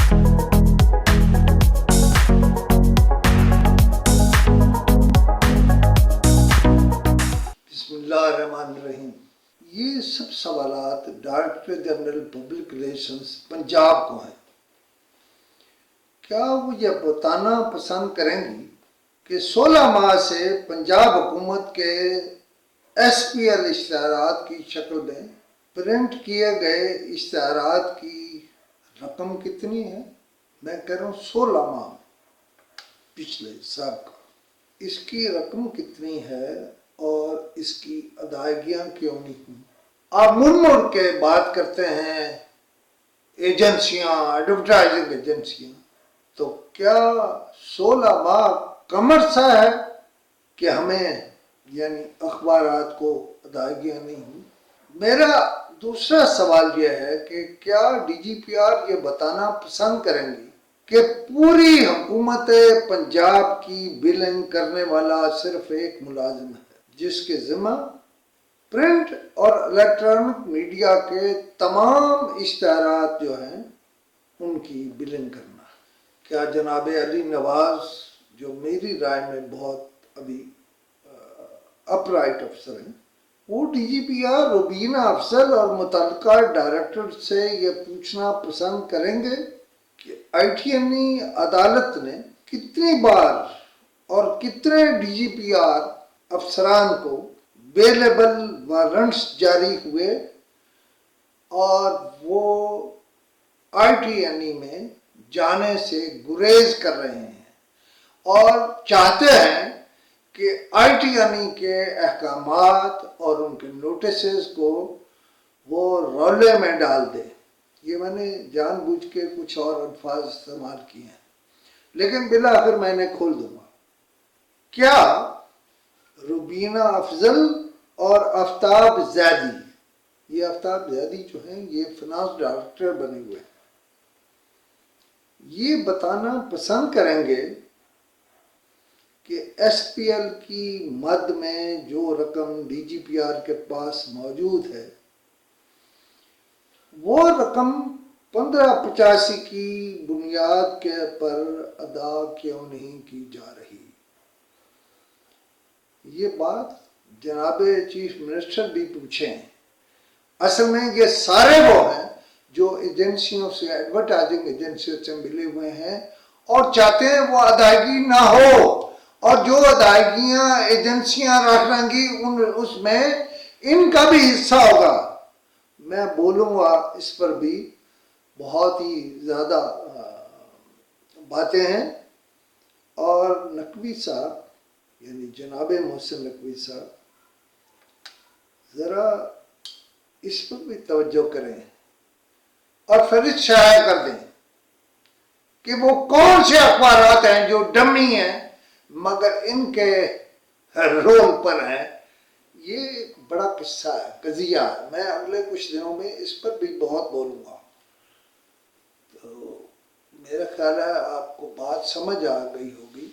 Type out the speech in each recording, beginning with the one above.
بسم اللہ الرحمن الرحیم. یہ سب سوالات director general public relations Punjab کو ہیں. کیا وہ یہ بتانا پسند کریں گی کہ 16 ماہ سے پنجاب حکومت کے ایس پی ایل اشتہارات کی شکل میں پرنٹ کیے گئے اشتہارات کی رقم کتنی ہے؟ میں کہہ رہا ہوں 16 ماہ پچھلے سال کا. اس کی رقم کتنی ہے اور اس کی ادائیگیاں کیوں نہیں ہوئی؟ آپ مڑ کے بات کرتے ہیں ایجنسیاں، ایڈورٹائزنگ ایجنسیاں. تو کیا 16 ماہ کم عرصہ ہے کہ ہمیں یعنی اخبارات کو ادائیگیاں نہیں ہوئی؟ میرا دوسرا سوال یہ ہے کہ کیا ڈی جی پی آر یہ بتانا پسند کریں گی کہ پوری حکومت پنجاب کی بلنگ کرنے والا صرف ایک ملازم ہے جس کے ذمہ پرنٹ اور الیکٹرانک میڈیا کے تمام اشتہارات جو ہیں ان کی بلنگ کرنا؟ کیا جناب علی نواز جو میری رائے میں بہت ابھی اپرائٹ افسر ہیں، وہ D G P R Rubina Afzal اور متعلقہ ڈائریکٹر سے یہ پوچھنا پسند کریں گے کہ آئی ٹی این ای عدالت نے کتنی بار اور کتنے ڈی جی پی آر افسران کو بیلیبل وارنٹس جاری ہوئے اور وہ آئی ٹی این ای میں جانے سے گریز کر رہے ہیں اور چاہتے ہیں کہ آئی ٹی این ای کے احکامات اور ان کے نوٹسز کو وہ رولے میں ڈال دے. یہ میں نے جان بوجھ کے کچھ اور الفاظ استعمال کیے ہیں لیکن بالآخر میں نے کھول دوں گا. کیا روبینہ افضل اور آفتاب زیدی، یہ آفتاب زیدی جو ہیں یہ فنانس ڈائریکٹر بنے ہوئے ہیں، یہ بتانا پسند کریں گے کہ ایس پی ایل کی مد میں جو رقم ڈی جی پی آر کے پاس موجود ہے وہ رقم 1585 کی بنیاد کے پر ادا کیوں نہیں کی جا رہی؟ یہ بات جناب چیف منسٹر بھی پوچھیں. اصل میں یہ سارے وہ ہیں جو ایجنسیوں سے، ایڈورٹائزنگ ایجنسیوں سے ملے ہوئے ہیں اور چاہتے ہیں وہ ادائیگی نہ ہو، اور جو ادائیگیاں ایجنسیاں رکھ گی اس میں ان کا بھی حصہ ہوگا. میں بولوں گا اس پر بھی، بہت ہی زیادہ باتیں ہیں. اور نقوی صاحب یعنی جناب محسن نقوی صاحب ذرا اس پر بھی توجہ کریں اور فہرست شائع کر دیں کہ وہ کون سے اخبارات ہیں جو ڈمی ہیں مگر ان کے رول پر ہیں. یہ بڑا قصہ ہے، قضیہ ہے. میں اگلے کچھ دنوں میں اس پر بھی بہت بولوں گا. تو میرا خیال ہے آپ کو بات سمجھ آ گئی ہوگی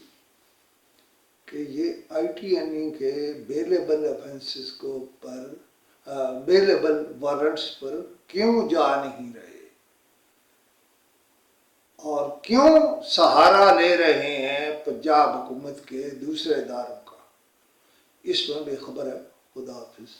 کہ یہ آئی ٹی این ای کے بیلیبل افینسز کو پر بیلیبل وارنٹس پر کیوں جا نہیں رہے اور کیوں سہارا لے رہے ہیں پنجاب حکومت کے دوسرے اداروں کا. اس میں بھی خبر ہے. خدا حافظ.